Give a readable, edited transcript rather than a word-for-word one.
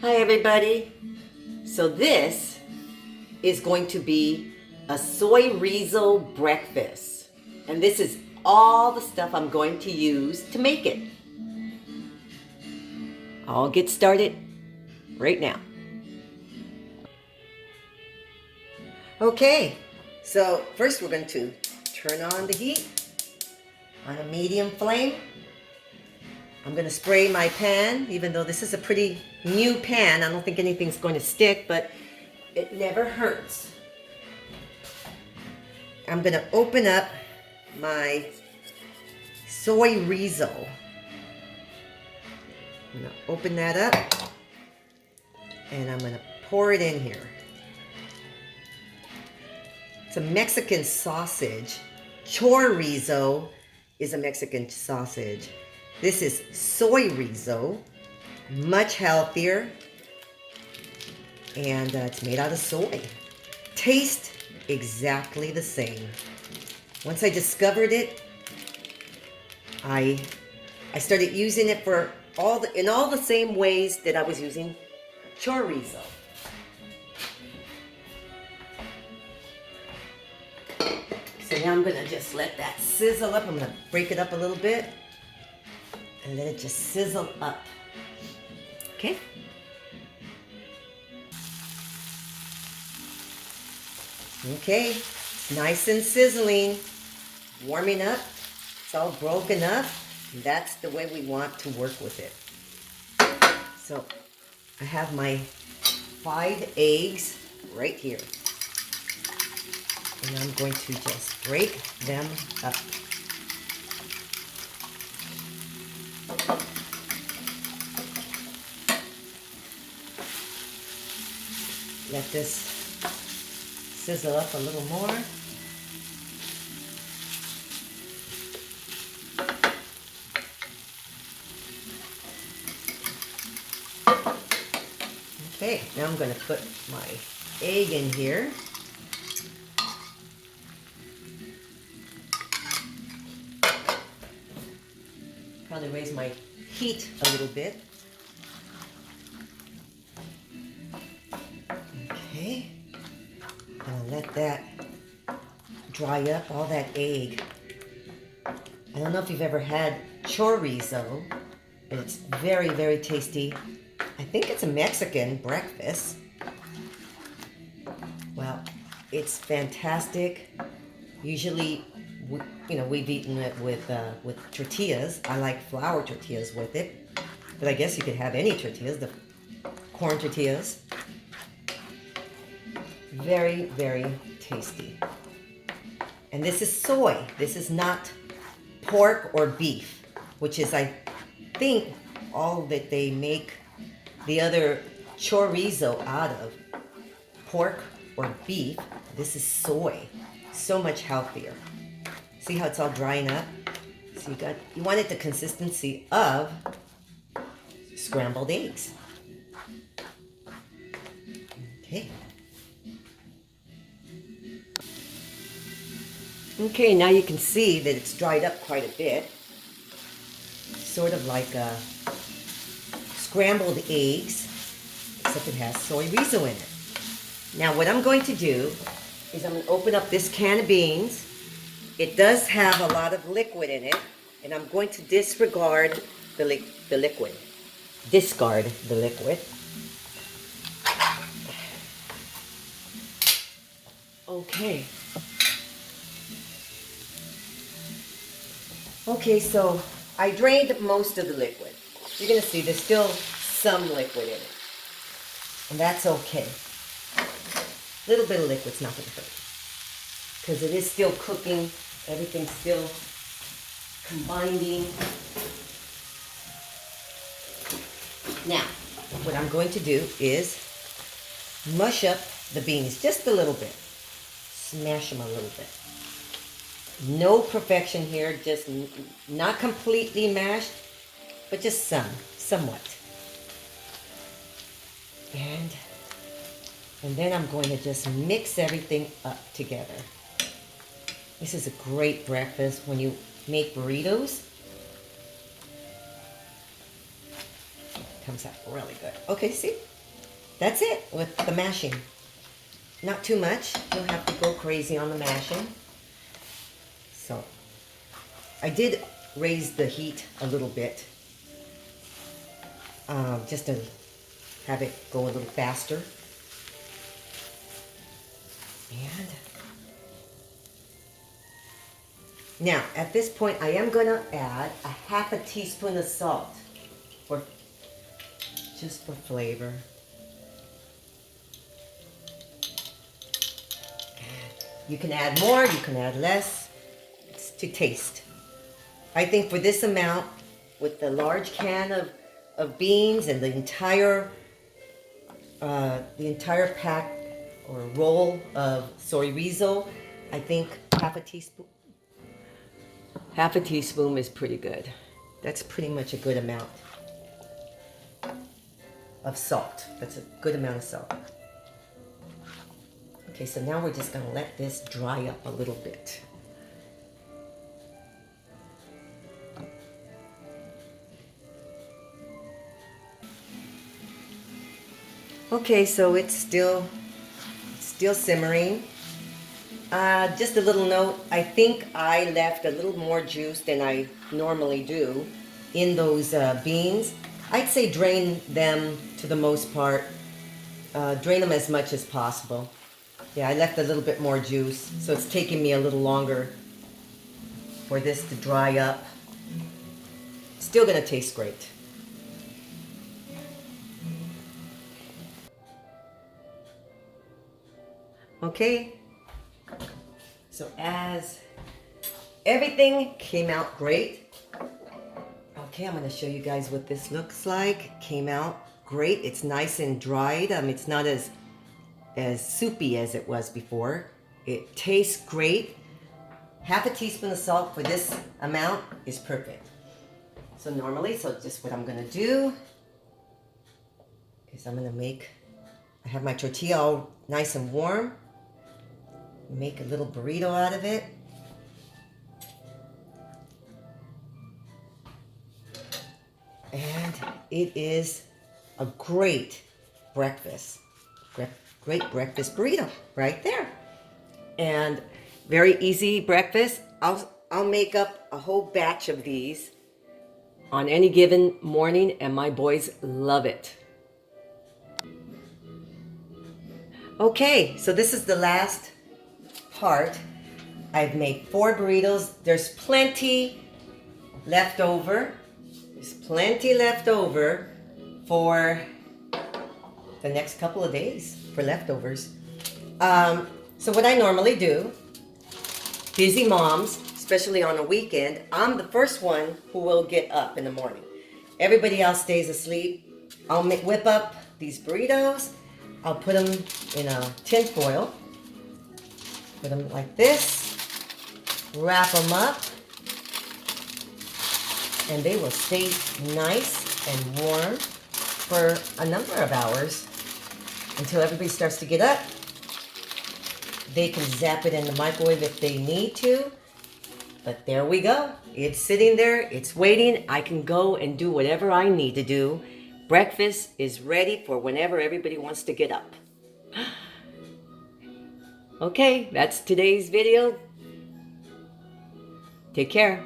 Hi everybody. So this is going to be a Soyrizo breakfast. And this is all the stuff I'm going to use to make it. I'll get started right now. Okay, so first we're going to turn on the heat on a medium flame. I'm going to spray my pan, even though this is a pretty new pan. I don't think anything's going to stick, but it never hurts. I'm going to open up my Soyrizo. I'm going to open that up, and I'm going to pour it in here. It's a Mexican sausage. Chorizo is a Mexican sausage. This is Soyrizo, much healthier, and it's made out of soy. Tastes exactly the same. Once I discovered it, I started using it for in all the same ways that I was using chorizo. So now I'm gonna just let that sizzle up. I'm gonna break it up a little bit and let it just sizzle up. Okay? Okay, it's nice and sizzling, warming up. It's all broken up. And that's the way we want to work with it. So I have my 5 eggs right here. And I'm going to just break them up. Let this sizzle up a little more. Okay, now I'm going to put my egg in here. Probably raise my heat a little bit. Okay, I'll let that dry up, all that egg. I don't know if you've ever had chorizo, but it's very, very tasty. I think it's a Mexican breakfast. Well, it's fantastic. Usually, we've eaten it with tortillas. I like flour tortillas with it, but I guess you could have any tortillas, the corn tortillas. Very, very tasty. And this is soy. This is not pork or beef, which is, I think, all that they make the other chorizo out of. Pork or beef. This is soy. So much healthier. See how it's all drying up? So you wanted the consistency of scrambled eggs. Okay. Okay, now you can see that it's dried up quite a bit. Sort of like scrambled eggs, except it has Soyrizo in it. Now what I'm going to do is I'm going to open up this can of beans. It does have a lot of liquid in it, and I'm going to disregard the liquid. Discard the liquid. Okay. Okay, so I drained most of the liquid. You're going to see there's still some liquid in it. And that's okay. A little bit of liquid's not going to hurt. Because it is still cooking. Everything's still combining. Now, what I'm going to do is mush up the beans just a little bit. Smash them a little bit. No perfection here, just not completely mashed, but just somewhat. And then I'm going to just mix everything up together. This is a great breakfast when you make burritos. Comes out really good. Okay, see? That's it with the mashing. Not too much. You don't have to go crazy on the mashing. So, I did raise the heat a little bit. Just to have it go a little faster. And now, at this point, I am going to add a half a teaspoon of salt, just for flavor. You can add more, you can add less. It's to taste. I think for this amount, with the large can of beans and the entire pack or roll of Soyrizo, I think half a teaspoon is pretty good. That's pretty much a good amount of salt. That's a good amount of salt. Okay, so now we're just going to let this dry up a little bit. Okay, so it's still simmering. Just a little note, I think I left a little more juice than I normally do in those beans. I'd say drain them to the most part. Drain them as much as possible. Yeah, I left a little bit more juice, so it's taking me a little longer for this to dry up. Still gonna taste great. Okay, so as everything came out great, okay, I'm gonna show you guys what this looks like. Came out great. It's nice and dried. It's not as soupy as it was before. It tastes great. Half a teaspoon of salt for this amount is perfect. So just what I'm gonna do is I have my tortilla all nice and warm. Make a little burrito out of it. And it is a great breakfast. Great breakfast burrito right there. And very easy breakfast. I'll make up a whole batch of these on any given morning, and my boys love it. Okay, so this is the last part. I've made 4 burritos. There's plenty left over. There's plenty left over for the next couple of days for leftovers. So what I normally do, busy moms, especially on a weekend, I'm the first one who will get up in the morning. Everybody else stays asleep. I'll whip up these burritos. I'll put them in a tin foil. Put them like this. Wrap them up. And they will stay nice and warm for a number of hours until everybody starts to get up. They can zap it in the microwave if they need to. But there we go. It's sitting there. It's waiting. I can go and do whatever I need to do. Breakfast is ready for whenever everybody wants to get up. Okay, that's today's video. Take care.